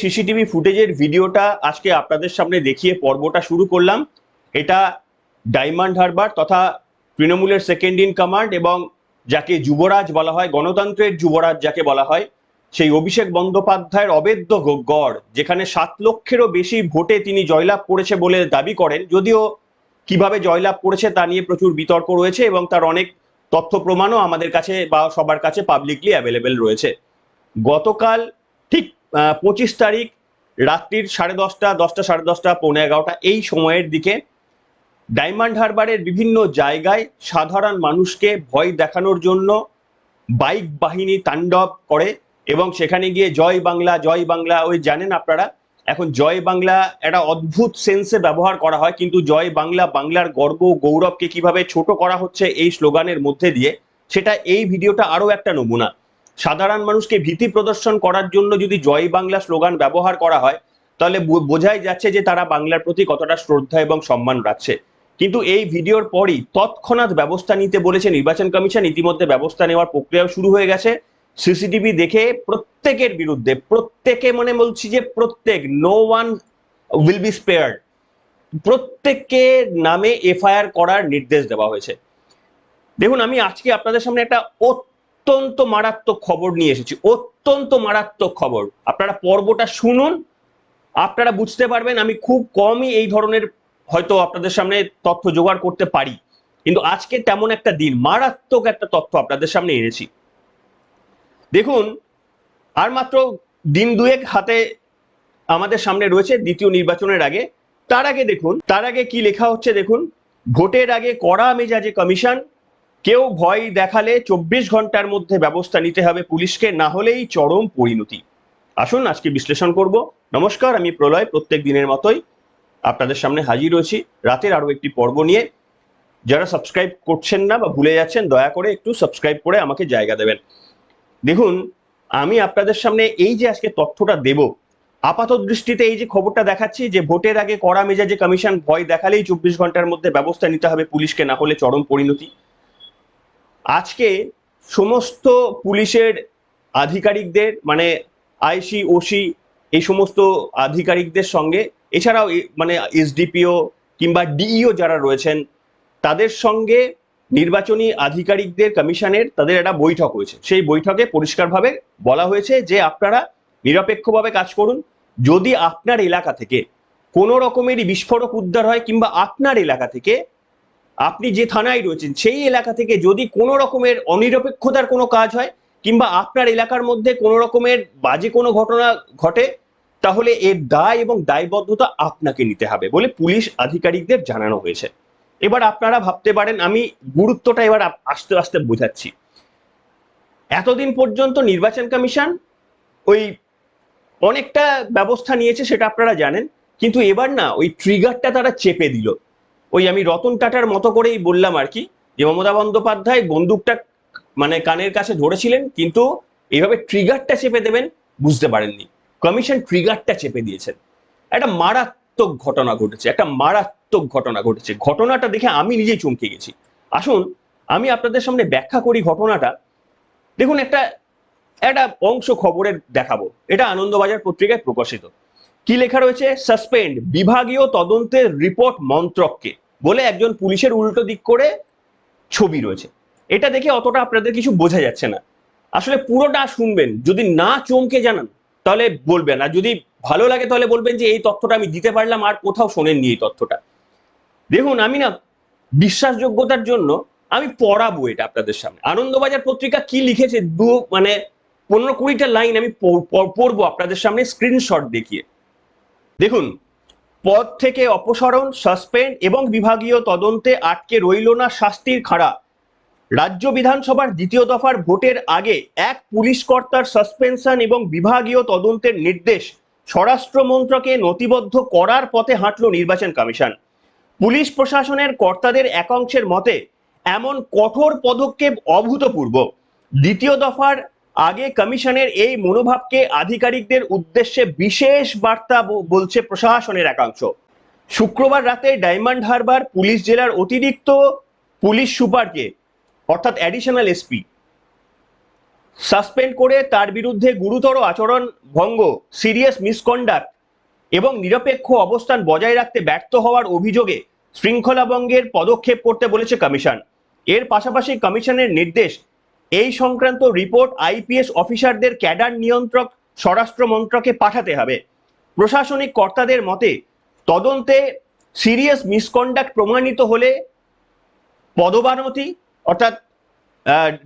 CCTV ফুটেজের ভিডিওটা আজকে আপনাদের সামনে দেখিয়ে পর্বটা শুরু করলাম। এটা ডায়মন্ড হারবার তথা তৃণমূলের সেকেন্ড ইন কমান্ড এবং যাকে যুবরাজ বলা হয়, গণতন্ত্রের যুবরাজ যাকে বলা হয়, সেই অভিষেক বন্দ্যোপাধ্যায়ের অবেদ্য গড়, যেখানে 7 লক্ষেরও বেশি ভোটে তিনি জয়লাভ করেছে বলে দাবি করেন। যদিও কিভাবে জয়লাভ করেছে তা নিয়ে প্রচুর বিতর্ক রয়েছে এবং তার অনেক তথ্য প্রমাণও আমাদের কাছে বা সবার কাছে পাবলিকলি অ্যাভেলেবেল রয়েছে। গতকাল ঠিক 25 তারিখ রাত্রির 10:30, 10টা, 10:30, 11:45 এই সময়ের দিকে ডায়মন্ড হারবারের বিভিন্ন জায়গায় সাধারণ মানুষকে ভয় দেখানোর জন্য বাইক বাহিনী তাণ্ডব করে এবং সেখানে গিয়ে জয় বাংলা, জয় বাংলা, ওই জানেন আপনারা এখন জয় বাংলা একটা অদ্ভুত সেন্সে ব্যবহার করা হয়, কিন্তু জয় বাংলা, বাংলার গর্ব গৌরবকে কিভাবে ছোট করা হচ্ছে এই স্লোগানের মধ্যে দিয়ে, সেটা এই ভিডিওটা আরো একটা নমুনা। সাধারণ মানুষকে ভীতি প্রদর্শন করার জন্য যদি জয় বাংলা স্লোগান ব্যবহার করা হয় তাহলে বোঝাই যাচ্ছে যে তারা বাংলার প্রতি কতটা শ্রদ্ধা এবং সম্মান রাখছে। কিন্তু এই ভিডিওর পরই তৎক্ষণাৎ ব্যবস্থা নিতে বলেছে নির্বাচন কমিশন। ইতিমধ্যে ব্যবস্থা নেওয়ার প্রক্রিয়াও শুরু হয়ে গেছে। সিসিটিভি দেখে প্রত্যেকের বিরুদ্ধে, প্রত্যেকে মনে বলছি যে প্রত্যেক, no one will be spared, প্রত্যেকের নামে এফআইআর করার নির্দেশ দেওয়া হয়েছে। দেখুন, আমি আজকে আপনাদের সামনে একটা অত্যন্ত মারাত্মক খবর নিয়ে এসেছি, অত্যন্ত মারাত্মক খবর। আপনারা পর্বটা শুনুন, আপনারা বুঝতে পারবেন। আমি খুব কমই এই ধরনের হয়তো আপনাদের সামনে তথ্য জোগাড় করতে পারি, কিন্তু আজকে তেমন একটা দিন, মারাত্মক একটা তথ্য আপনাদের সামনে এনেছি। দেখুন, আর মাত্র দিন দুয়েক হাতে আমাদের সামনে রয়েছে দ্বিতীয় নির্বাচনের আগে। তার আগে দেখুন, তার আগে কি লেখা হচ্ছে দেখুন, ভোটের আগে কড়া মেজাজে কমিশন, কেউ ভয় দেখালে 24 ঘন্টার মধ্যে ব্যবস্থা নিতে হবে পুলিশকে, না হলেই চরম পরিণতি। আসুন আজকে বিশ্লেষণ করব। নমস্কার, আমি প্রলয়। প্রত্যেক দিনের মতোই আপনাদের সামনে হাজির হয়েছি রাতের আরো একটি পর্ব নিয়ে। যারা সাবস্ক্রাইব করছেন না বা ভুলে যাচ্ছেন, দয়া করে একটু সাবস্ক্রাইব করে আমাকে জায়গা দেবেন। দেখুন, আমি আপনাদের সামনে এই যে আজকে তথ্যটা দেব, আপাত দৃষ্টিতে এই যে খবরটা দেখাচ্ছি যে ভোটের আগে কড়া মেজাজে কমিশন, ভয় দেখালেই 24 ঘন্টার মধ্যে ব্যবস্থা নিতে হবে পুলিশকে, না হলে চরম পরিণতি। আজকে সমস্ত পুলিশের আধিকারিকদের, মানে আইসি, ওসি, এই সমস্ত আধিকারিকদের সঙ্গে, এছাড়াও মানে এসডিপিও কিংবা ডিইও যারা রয়েছেন, তাদের সঙ্গে নির্বাচনী আধিকারিকদের কমিশনের তাদের একটা বৈঠক হয়েছে। সেই বৈঠকে পরিষ্কারভাবে বলা হয়েছে যে আপনারা নিরপেক্ষভাবে কাজ করুন। যদি আপনার এলাকা থেকে কোনো রকমেরই বিস্ফোরক উদ্ধার হয় কিংবা আপনার এলাকা থেকে, আপনি যে থানায় রয়েছেন সেই এলাকা থেকে যদি কোনো রকমের অনিরপেক্ষতার কোনো কাজ হয় কিংবা আপনার এলাকার মধ্যে কোনো রকমের বাজে কোনো ঘটনা ঘটে, তাহলে এর দায় এবং দায়বদ্ধতা আপনাকে নিতে হবে বলে পুলিশ আধিকারিকদের জানানো হয়েছে। এবার আপনারা ভাবতে পারেন, আমি গুরুত্বটা এবার আস্তে আস্তে বোঝাচ্ছি। এতদিন পর্যন্ত নির্বাচন কমিশন ওই অনেকটা ব্যবস্থা নিয়েছে, সেটা আপনারা জানেন, কিন্তু এবার না ওই ট্রিগারটা তারা চেপে দিল। ওই আমি রতন টাটার মতো করেই বললাম আর কি, যে মমতা বন্দ্যোপাধ্যায় বন্দুকটা মানে কানের কাছে ধরেছিলেন, কিন্তু এইভাবে ট্রিগারটা চেপে দেবেন বুঝতে পারেননি। কমিশন ট্রিগারটা চেপে দিয়েছেন। একটা মারাত্মক ঘটনা ঘটেছে, একটা মারাত্মক ঘটনা ঘটেছে। ঘটনাটা দেখে আমি নিজেই চমকে গেছি। আসুন আমি আপনাদের সামনে ব্যাখ্যা করি ঘটনাটা। দেখুন, একটা একটা অংশ খবরের দেখাবো, এটা আনন্দবাজার পত্রিকায় প্রকাশিত। কি লেখা রয়েছে? সাসপেন্ড বিভাগীয় তদন্তের রিপোর্ট মন্ত্রককে, বলে একজন পুলিশের উল্টো দিক করে ছবি রয়েছে। এটা দেখে অতটা আপনাদের কিছু বোঝা যাচ্ছে না। আসলে পুরোটা শুনবেন, যদি না চমকে জানান তাহলে বলবেন, আর যদি ভালো লাগে তাহলে বলবেন যে এই তথ্যটা আমি দিতে পারলাম, আর কোথাও শোনেননি এই তথ্যটা। দেখুন, আমি না বিশ্বাসযোগ্যতার জন্য আমি পড়াবো এটা আপনাদের সামনে। আনন্দবাজার পত্রিকা কি লিখেছে, মানে 15-20টা লাইন আমি পড়বো আপনাদের সামনে স্ক্রিনশট দেখিয়ে। দেখুন, পদ থেকে অপসারণ, সাসপেন্ড এবং বিভাগীয় তদন্তে আটকে রইল না শাস্তির খাড়া। রাজ্য বিধানসভার দ্বিতীয় দফার ভোটের আগে এক পুলিশ কর্তার সাসপেনশন এবং বিভাগীয় তদন্তের নির্দেশ স্বরাষ্ট্র মন্ত্রকে নথিবদ্ধ করার পথে হাঁটল নির্বাচন কমিশন। পুলিশ প্রশাসনের কর্তাদের একাংশের মতে এমন কঠোর পদক্ষেপ অভূতপূর্ব। দ্বিতীয় দফার আগে কমিশনের এই মনোভাবকে আধিকারিকদের উদ্দেশ্যে বিশেষ বার্তা বলছে প্রশাসনের একাংশ। শুক্রবার রাতে ডায়মন্ড হারবার পুলিশ জেলার অতিরিক্ত পুলিশ সুপারকে, অর্থাৎ অ্যাডিশনাল এসপি সাসপেন্ড করে তার বিরুদ্ধে গুরুতর আচরণ ভঙ্গ, সিরিয়াস মিসকন্ডাক্ট এবং নিরপেক্ষ অবস্থান বজায় রাখতে ব্যর্থ হওয়ার অভিযোগে শৃঙ্খলা ভঙ্গের পদক্ষেপ করতে বলেছে কমিশন। এর পাশাপাশি কমিশনের নির্দেশ, এই সংক্রান্ত রিপোর্ট আইপিএস অফিসারদের ক্যাডার নিয়ন্ত্রক স্বরাষ্ট্র মন্ত্রকে পাঠাতে হবে। প্রশাসনিক কর্তাদের মতে তদন্তে সিরিয়াস মিসকন্ডাক্ট প্রমাণিত হলে পদোন্নতি অর্থাৎ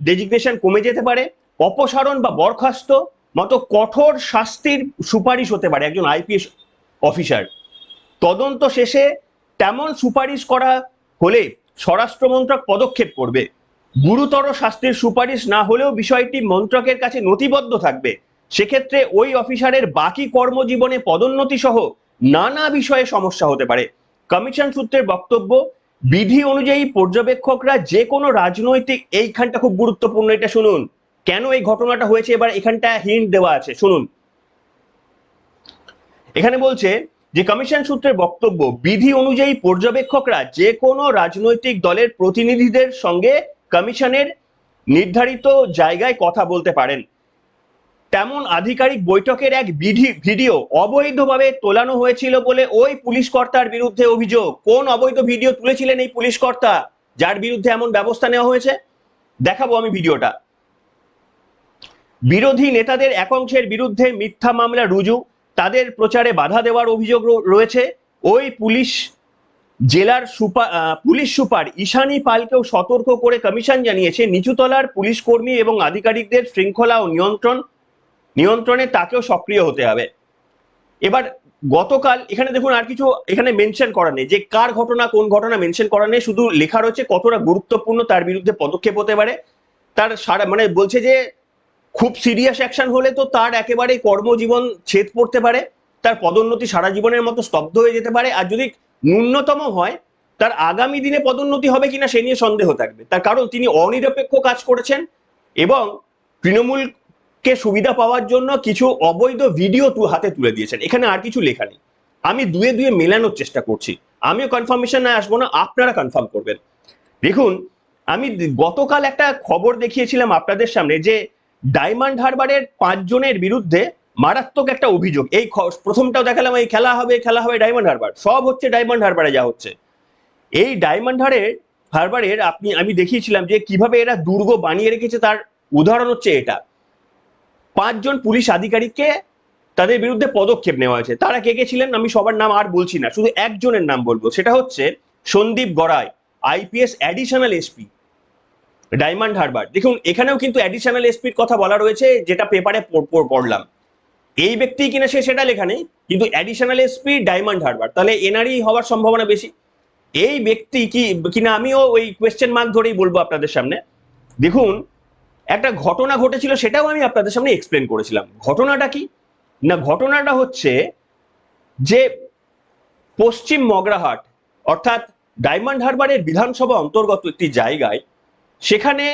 ডেজিগনেশন কমে যেতে পারে, অপসারণ বা বরখাস্ত মতো কঠোর শাস্তির সুপারিশ হতে পারে একজন আইপিএস অফিসার। তদন্ত শেষে তেমন সুপারিশ করা হলে স্বরাষ্ট্র মন্ত্রক পদক্ষেপ করবে। গুরুতর শাস্তির সুপারিশ না হলেও বিষয়টি মন্ত্রকের কাছে নথিবদ্ধ থাকবে। সেক্ষেত্রে ওই অফিসারের বাকি কর্মজীবনে পদোন্নতি সহ নানা বিষয়ে সমস্যা হতে পারে। কমিশন সূত্রের বক্তব্য, বিধি অনুযায়ী পর্যবেক্ষকরা যে কোনো রাজনৈতিক, এইখানটা খুব গুরুত্বপূর্ণ, এটা শুনুন কেন এই ঘটনাটা হয়েছে, এবার এখানটা হিন্ট দেওয়া আছে শুনুন। এখানে বলছে যে কমিশন সূত্রের বক্তব্য, বিধি অনুযায়ী পর্যবেক্ষকরা যে কোনো রাজনৈতিক দলের প্রতিনিধিদের সঙ্গে কমিশনের নির্ধারিত জায়গায় কথা বলতে পারেন। তেমন আধিকারিক বৈঠকের এক ভিডিও অবৈধভাবে তোলানো হয়েছিল বলে ওই পুলিশ কর্তার বিরুদ্ধে অভিযোগ। কোন অবৈধ ভিডিও তুলেছিলেন এই পুলিশ কর্তা যার বিরুদ্ধে এমন ব্যবস্থা নেওয়া হয়েছে? দেখাবো আমি ভিডিওটা। বিরোধী নেতাদের একাংশের বিরুদ্ধে মিথ্যা মামলা রুজু, তাদের প্রচারে বাধা দেওয়ার অভিযোগ রয়েছে। ওই জেলার পুলিশ সুপার ঈশানী পালকেও সতর্ক করে কমিশন জানিয়েছে নিচুতলার পুলিশ কর্মী এবং আধিকারিকদের শৃঙ্খলা ও নিয়ন্ত্রণে তাকেও সক্রিয় হতে হবে। এবার গতকাল এখানে দেখুন আর কিছু এখানে মেনশন করা নেই যে কার ঘটনা কোন ঘটনা মেনশন করা নেই, শুধু লেখা রয়েছে কতটা গুরুত্বপূর্ণ তার বিরুদ্ধে পদক্ষেপ হতে পারে। তার সারা মানে বলছে যে খুব সিরিয়াস অ্যাকশন হলে তো তার একেবারে কর্মজীবন ছেদ পড়তে পারে, তার পদোন্নতি সারা জীবনের মতো স্তব্ধ হয়ে যেতে পারে, আর যদি ন্যূনতম হয় তার আগামী দিনে পদোন্নতি হবে কিনা সে নিয়ে সন্দেহ থাকবে। তার কারণ তিনি অনিরপেক্ষ কাজ করেছেন এবং তৃণমূলকে সুবিধা পাওয়ার জন্য কিছু অবৈধ ভিডিও হাতে তুলে দিয়েছেন। এখানে আর কিছু লেখা নেই, আমি দুয়ে দুয়ে মেলানোর চেষ্টা করছি। আমিও কনফার্মেশনে আসবো না, আপনারা কনফার্ম করবেন। দেখুন, আমি গতকাল একটা খবর দেখিয়েছিলাম আপনাদের সামনে যে ডায়মন্ড হারবারের 5 জনের বিরুদ্ধে মারাত্মক একটা অভিযোগ। এই প্রথমটাও দেখালাম, এই খেলা হবে ডায়মন্ড হারবার, সব হচ্ছে ডায়মন্ড হারবারে যা হচ্ছে। এই ডায়মন্ড হারবারের আমি দেখিয়েছিলাম যে কিভাবে এরা দুর্গ বানিয়ে রেখেছে, তার উদাহরণ হচ্ছে এটা। 5 জন পুলিশ আধিকারিককে তাদের বিরুদ্ধে পদক্ষেপ নেওয়া হয়েছে। তারা কে কে ছিলেন আমি সবার নাম আর বলছি না, শুধু একজনের নাম বলবো, সেটা হচ্ছে Sandip Garai, IPS additional SP Diamond Harbour. দেখুন এখানেও কিন্তু অ্যাডিশনাল এসপির কথা বলা রয়েছে, যেটা পেপারে পড়লাম। এই ব্যক্তি কিনা সে সেটা লেখা নেই, কিন্তু অ্যাডিশনাল এসপি ডায়মন্ড হারবার, তাহলে এনারই হওয়ার সম্ভাবনা বেশি। এই ব্যক্তি কিনা আমিও ওই কোয়েশ্চেন মার্ক ধরেই বলবো আপনাদের সামনে। দেখুন, একটা ঘটনা ঘটেছিল, সেটাও আমি আপনাদের সামনে এক্সপ্লেন করেছিলাম। ঘটনাটা কি না, ঘটনাটা হচ্ছে যে পশ্চিম মগরাহাট অর্থাৎ ডায়মন্ড হারবারের বিধানসভা অন্তর্গত একটি জায়গায়, সেখানে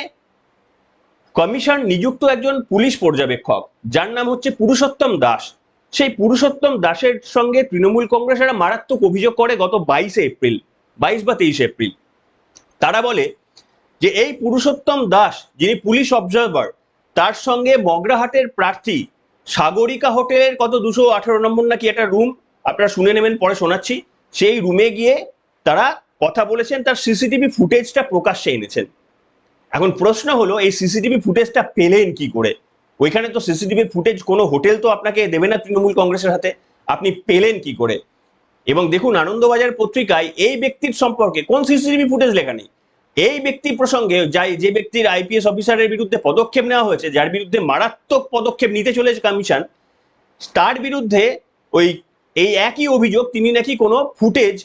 কমিশন নিযুক্ত একজন পুলিশ পর্যবেক্ষক যার নাম হচ্ছে পুরুষোত্তম দাস। সেই পুরুষোত্তম দাসের সঙ্গে তৃণমূল কংগ্রেসেরা মারাত্মক অভিযোগ করে গত 22 বা 23 এপ্রিল। তারা বলে যে এই পুরুষোত্তম দাস, যিনি পুলিশ অবজারভার, তার সঙ্গে মগরাহাটের প্রার্থী সাগরিকা হোটেলের কত 218 নম্বর নাকি একটা রুম, আপনারা শুনে নেবেন, পরে শোনাচ্ছি, সেই রুমে গিয়ে তারা কথা বলেছেন, তার সিসিটিভি ফুটেজটা প্রকাশ্যে এনেছেন। এখন প্রশ্ন হলো এই সিসিটিভি ফুটেজটা পেলেন কি করে? ওইখানে তো সিসিটিভি ফুটেজ কোনো হোটেল তো আপনাকে দেবে না তৃণমূল কংগ্রেসের হাতে, আপনি পেলেন কি করে? এবং দেখুন আনন্দবাজার পত্রিকায় এই ব্যক্তির সম্পর্কে কোন সিসিটিভি ফুটেজ লেখা নেই। এই ব্যক্তি প্রসঙ্গে যে ব্যক্তির আইপিএস অফিসারের বিরুদ্ধে পদক্ষেপ নেওয়া হয়েছে, যার বিরুদ্ধে মারাত্মক পদক্ষেপ নিতে চলেছে কমিশন, তার বিরুদ্ধে এই একই অভিযোগ, তিনি নাকি কোনো ফুটেজ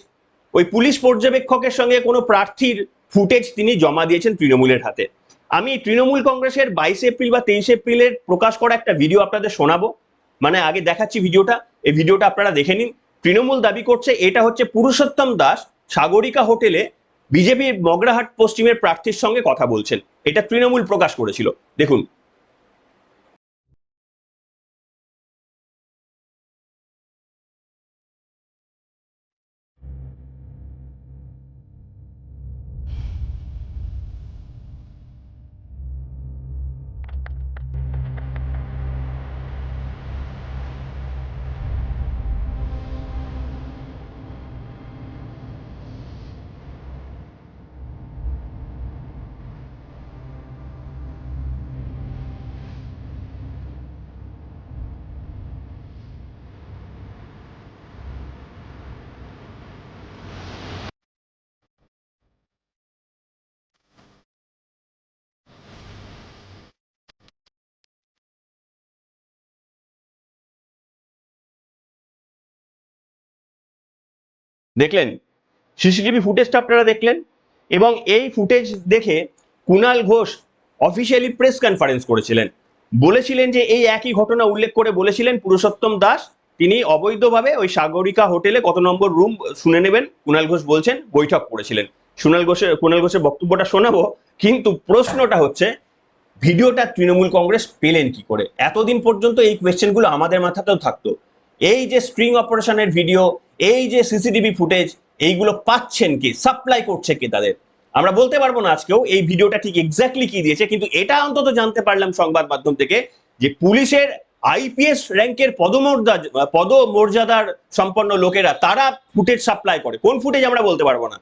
ওই পুলিশ পর্যবেক্ষকের সঙ্গে কোনো প্রার্থীর ফুটেজ তিনি জমা দিয়েছেন তৃণমূলের হাতে। আমি তৃণমূল কংগ্রেসের 22 এপ্রিল বা 23 এপ্রিলের প্রকাশ করা একটা ভিডিও আপনাদের শোনাবো, মানে আগে দেখাচ্ছি ভিডিওটা, এই ভিডিওটা আপনারা দেখে নিন। তৃণমূল দাবি করছে এটা হচ্ছে পুরুষোত্তম দাস সাগরিকা হোটেলে বিজেপির মগরাহাট পশ্চিমের প্রার্থীর সঙ্গে কথা বলছেন, এটা তৃণমূল প্রকাশ করেছিল, দেখুন। দেখলেন, সিসিটিভি ফুটেজটা আপনারা দেখলেন, এবং এই ফুটেজ দেখে Kunal Ghosh officially press conference করেছিলেন, বলেছিলেন যে এই একই ঘটনা উল্লেখ করে বলেছিলেন পুরুষোত্তম দাস তিনি অবৈধভাবে ওই সাগরিকা হোটেলে কত নম্বর রুম শুনে নেবেন কুণাল ঘোষ বলছেন বৈঠক করেছিলেন। কুণাল ঘোষের বক্তব্যটা শোনাবো, কিন্তু প্রশ্নটা হচ্ছে ভিডিওটা তৃণমূল কংগ্রেস পেলেন কি করে? এতদিন পর্যন্ত এই কোয়েশ্চেনগুলো আমাদের মাথাতেও থাকতো। এই যে স্ট্রিং অপারেশনের ভিডিও, এই যে সিসিটিভি ফুটেজ, এইগুলো পাচ্ছেন কি, সাপ্লাই করছে কি তাদের? আমরা বলতে পারবো না আজকেও এই ভিডিওটা ঠিক এক্স্যাক্টলি কি দিয়েছে, কিন্তু এটা অন্তত জানতে পারলাম সংবাদ মাধ্যম থেকে যে পুলিশের আইপিএস র্যাঙ্কের পদমর্যাদার সম্পন্ন লোকেরা তারা ফুটেজ সাপ্লাই করে। কোন ফুটেজ আমরা বলতে পারবো না,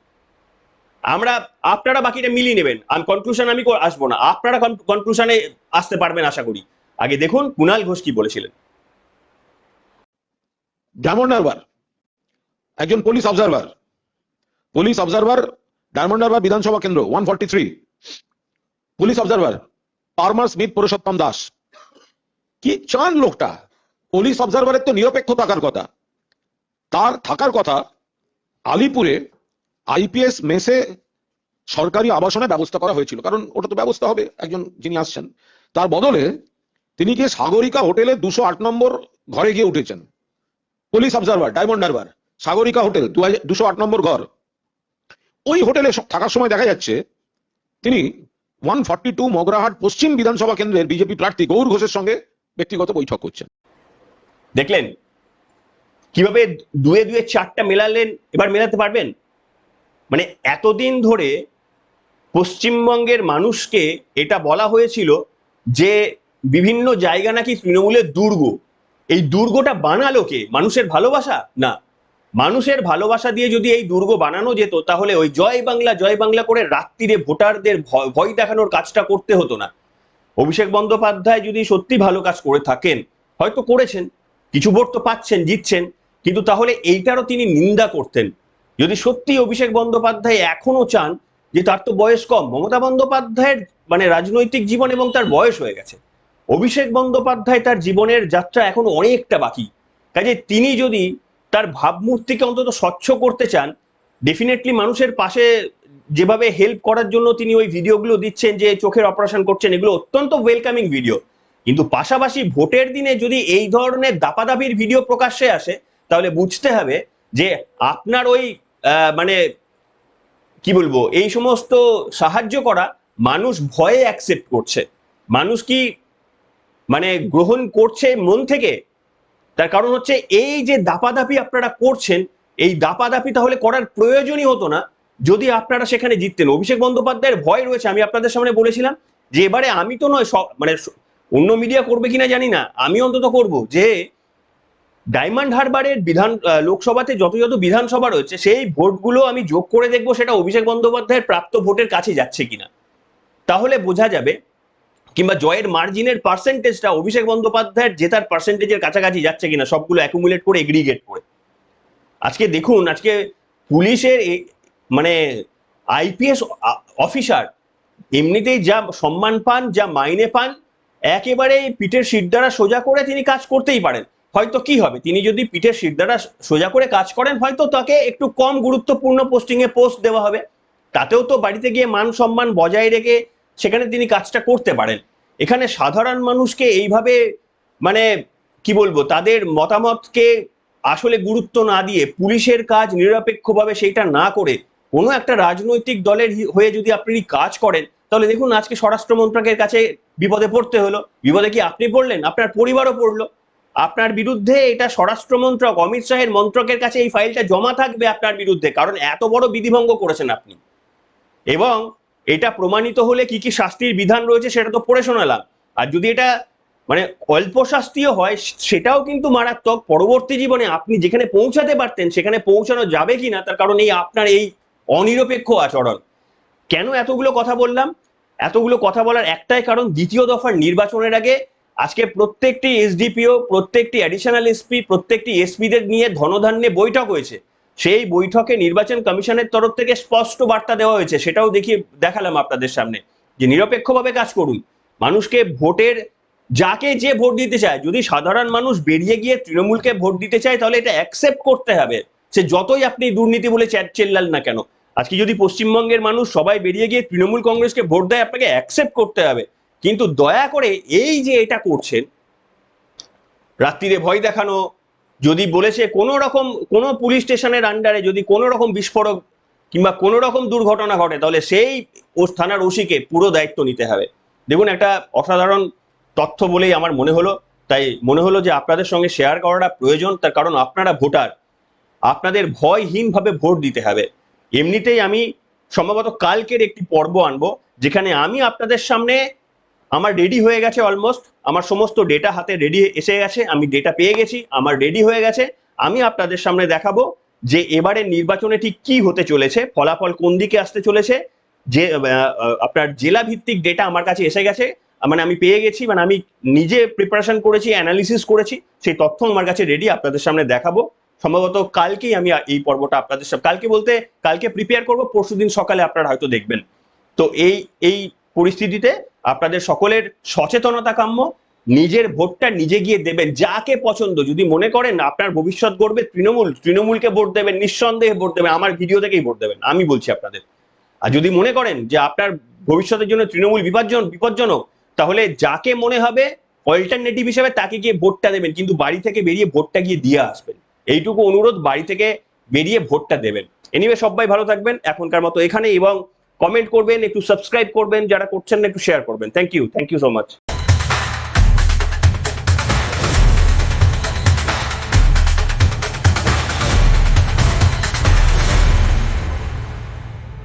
আপনারা বাকিটা মিলিয়ে নেবেন, আমি কনক্লুশন আমি আসবো না, আপনারা কনক্লুশনে আসতে পারবেন আশা করি। আগে দেখুন কুণাল ঘোষ কি বলেছিলেন। ডায়মন্ড হারবার একজন পুলিশ অবজারভার ডায়মন্ড হারবার বিধানসভা কেন্দ্র 143 পুলিশ অবজারভার পারমার স্মিথ পুরুষোত্তম দাস। কি চান লোকটা? পুলিশ অবজারভারের তো নিরপেক্ষ থাকার কথা, তার থাকার কথা আলিপুরে আইপিএস মেসে সরকারি আবাসনে ব্যবস্থা করা হয়েছিল, কারণ ওটা তো ব্যবস্থা হবে একজন যিনি আসছেন, তার বদলে তিনি গিয়ে সাগরিকা হোটেলে 208 নম্বর ঘরে গিয়ে উঠেছেন। Police observer diamond Harbour Sagarika hotel 208 নম্বর ঘর। ওই হোটেলে থাকার সময় দেখা যাচ্ছে তিনি 142 মগরাহাট পশ্চিম বিধানসভা কেন্দ্রের বিজেপি প্রার্থী গৌর ঘোষের সঙ্গে ব্যক্তিগত বৈঠক করছেন। দেখলেন কিভাবে দুয়ে দুয়ে চারটা মেলালেন, এবার মেলাতে পারবেন? মানে এতদিন ধরে পশ্চিমবঙ্গের মানুষকে এটা বলা হয়েছিল যে বিভিন্ন জায়গা নাকি তৃণমূলের দুর্গ। এই দুর্গটা বানালো কে? মানুষের ভালোবাসা? না, মানুষের ভালোবাসা দিয়ে যদি এই দুর্গ বানানো যেত তাহলে ওই জয় বাংলা করে রাত্রিরে ভোটারদের ভয় দেখানোর কাজটা করতে হতো না। অভিষেক বন্দ্যোপাধ্যায় যদি সত্যি ভালো কাজ করে থাকেন, হয়তো করেছেন, কিছু ভোট তো পাচ্ছেন, জিতছেন, কিন্তু তাহলে এইটারও তিনি নিন্দা করতেন। যদি সত্যি অভিষেক বন্দ্যোপাধ্যায় এখনো চান, যে তার তো বয়স কম, মমতা বন্দ্যোপাধ্যায়ের মানে রাজনৈতিক জীবন এবং তার বয়স হয়ে গেছে, অভিষেক বন্দ্যোপাধ্যায় তার জীবনের যাত্রা এখনো অনেকটা বাকি, কাজে তিনি যদি তার ভাবমূর্তিকে অন্তত স্বচ্ছ করতে চান, ডেফিনেটলি মানুষের পাশে যেভাবে হেল্প করার জন্য তিনি ওই ভিডিওগুলো দিচ্ছেন, যে চোখের অপারেশন করছেন, এগুলো অত্যন্ত ওয়েলকামিং ভিডিও, কিন্তু পাশাপাশি ভোটের দিনে যদি এই ধরনের দাপাদাপির ভিডিও প্রকাশ্যে আসে, তাহলে বুঝতে হবে যে আপনার ওই মানে কি বলবো, এই সমস্ত সাহায্য করা মানুষ ভয়ে অ্যাকসেপ্ট করছে। মানুষ কি মানে গ্রহণ করছে মন থেকে? তার কারণ হচ্ছে এই যে দাপাদাপি আপনারা করছেন, এই দাপাদাপি তাহলে করার প্রয়োজনই হতো না যদি আপনারা সেখানে জিততেন। অভিষেক বন্দ্যোপাধ্যায়ের ভয় রয়েছে, আমি আপনাদের সামনে বলেছিলাম যে এবারে আমি তো নয়, মানে অন্য মিডিয়া করবে কিনা জানি না, আমি অন্তত করব, যে ডায়মন্ড হারবারের লোকসভাতে যত যত বিধানসভা রয়েছে সেই ভোটগুলো আমি যোগ করে দেখবো সেটা অভিষেক বন্দ্যোপাধ্যায়ের প্রাপ্ত ভোটের কাছে যাচ্ছে কিনা, তাহলে বোঝা যাবে, কিংবা জয়ের মার্জিনের পার্সেন্টেজটা অভিষেক বন্দ্যোপাধ্যায়ের জেতার পার্সেন্টেজের কাছাকাছি যাচ্ছে কিনা, সবগুলো অ্যাকুমুলেট করে এগ্রিগেট করে। আজকে দেখুন, আজকে পুলিশের মানে আইপিএস অফিসার এমনিতেই যা সম্মান পান, যা মাইনে পান, একেবারে পিঠের শিরদাঁড়া সোজা করে তিনি কাজ করতেই পারেন। হয়তো কি হবে, তিনি যদি পিঠের শিরদাঁড়া সোজা করে কাজ করেন, হয়তো তাকে একটু কম গুরুত্বপূর্ণ পোস্টিং এ পোস্ট দেওয়া হবে, তাতেও তো বাড়িতে গিয়ে মান সম্মান বজায় রেখে সেখানে তিনি কাজটা করতে পারেন। এখানে সাধারণ মানুষকে এইভাবে মানে কি বলবো, তাদের মতামতকে আসলে গুরুত্ব না দিয়ে, পুলিশের কাজ নিরপেক্ষভাবে সেইটা না করে কোনো একটা রাজনৈতিক দলের হয়ে যদি আপনি কাজ করেন, তাহলে দেখুন আজকে স্বরাষ্ট্র মন্ত্রকের কাছে বিপদে পড়তে হলো। বিপদে কি আপনি পড়লেন, আপনার পরিবারও পড়লো। আপনার বিরুদ্ধে এটা স্বরাষ্ট্র মন্ত্রক, অমিত শাহের মন্ত্রকের কাছে এই ফাইলটা জমা থাকবে আপনার বিরুদ্ধে, কারণ এত বড় বিধিভঙ্গ করেছেন আপনি। এবং এটা প্রমাণিত হলে কি কি শাস্তির বিধান রয়েছে সেটা তো পড়ে শোনালাম। আর যদি এটা মানে অল্প শাস্তিও হয়, সেটাও কিন্তু মারাত্মক। পরবর্তী জীবনে আপনি যেখানে পৌঁছাতে পারতেন সেখানে পৌঁছানো যাবে কিনা, তার কারণ এই আপনার এই অনিরপেক্ষ আচরণ। কেন এতগুলো কথা বললাম? এতগুলো কথা বলার একটাই কারণ, দ্বিতীয় দফার নির্বাচনের আগে আজকে প্রত্যেকটি এসডিপিও, প্রত্যেকটি অ্যাডিশনাল এসপি, প্রত্যেকটি এসপিদের নিয়ে ধনধান্যে বৈঠক হয়েছে। সেই বৈঠকে নির্বাচন কমিশনের তরফ থেকে স্পষ্ট বার্তা দেওয়া হয়েছে, সেটাও দেখালাম আপনাদের সামনে, যে নিরপেক্ষভাবে কাজ করুন। মানুষকে ভোটের, যাকে যে ভোট দিতে চায়, যদি সাধারণ মানুষ বেরিয়ে গিয়ে তৃণমূলকে ভোট দিতে চায়, তাহলে এটা অ্যাকসেপ্ট করতে হবে। সে যতই আপনি দুর্নীতি বলে চেল্লাল না কেন। আজকে যদি পশ্চিমবঙ্গের মানুষ সবাই বেরিয়ে গিয়ে তৃণমূল কংগ্রেসকে ভোট দেয়, আপনাকে অ্যাকসেপ্ট করতে হবে। কিন্তু দয়া করে এই যে এটা করছেন, রাত্রিরে ভয় দেখানো, যদি বলেছে কোনো রকম কোনো পুলিশ স্টেশনের আন্ডারে যদি কোনো রকম বিস্ফোরক কিংবা কোনো রকম দুর্ঘটনা ঘটে, তাহলে সেই থানার ওসিকে পুরো দায়িত্ব নিতে হবে। দেখুন, একটা অসাধারণ তথ্য বলেই আমার মনে হলো, তাই মনে হলো যে আপনাদের সঙ্গে শেয়ার করাটা প্রয়োজন। তার কারণ আপনারা ভোটার, আপনাদের ভয়হীনভাবে ভোট দিতে হবে। এমনিতেই আমি সম্ভবত কালকের একটি পর্ব আনবো, যেখানে আমি আপনাদের সামনে, আমার রেডি হয়ে গেছে অলমোস্ট, আমার সমস্ত ডেটা হাতে রেডি এসে গেছে, আমি ডেটা পেয়ে গেছি, আমার রেডি হয়ে গেছে। আমি আপনাদের সামনে দেখাবো যে এবারের নির্বাচনে ঠিক কি হতে চলেছে, ফলাফল কোন দিকে আসতে চলেছে। যে আপনার জেলা ভিত্তিক ডেটা আমার কাছে এসে গেছে, মানে আমি পেয়ে গেছি, মানে আমি নিজে প্রিপারেশন করেছি, অ্যানালিসিস করেছি, সেই তথ্য আমার কাছে রেডি, আপনাদের সামনে দেখাবো। সম্ভবত কালকেই আমি এই পর্বটা আপনাদের সামনে, কালকে বলতে কালকে প্রিপেয়ার করবো, পরশুদিন সকালে আপনারা হয়তো দেখবেন। তো এই পরিস্থিতিতে আপনাদের সকলের সচেতনতা কাম্য। নিজের ভোটটা নিজে গিয়ে দেবেন, যাকে পছন্দ। যদি মনে করেন আপনার ভবিষ্যৎ গড়বে তৃণমূলকে ভোট দেবেন, নিঃসন্দেহে ভোট দেবেন, আমার ভিডিও থেকেই ভোট দেবেন, আমি বলছি আপনাদের। আর যদি মনে করেন যে আপনার ভবিষ্যতের জন্য তৃণমূল বিপজ্জনক, তাহলে যাকে মনে হবে অল্টারনেটিভ হিসেবে তাকে গিয়ে ভোটটা দেবেন, কিন্তু বাড়ি থেকে বেরিয়ে ভোটটা গিয়ে দিয়ে আসবেন। এইটুকু অনুরোধ, বাড়ি থেকে বেরিয়ে ভোটটা দেবেন। এনিওয়ে, সবাই ভালো থাকবেন এখনকার মতো এখানে, এবং কমেন্ট করবেন, একটু সাবস্ক্রাইব করবেন, যারা করছেন না একটু শেয়ার করবেন। Thank you so much.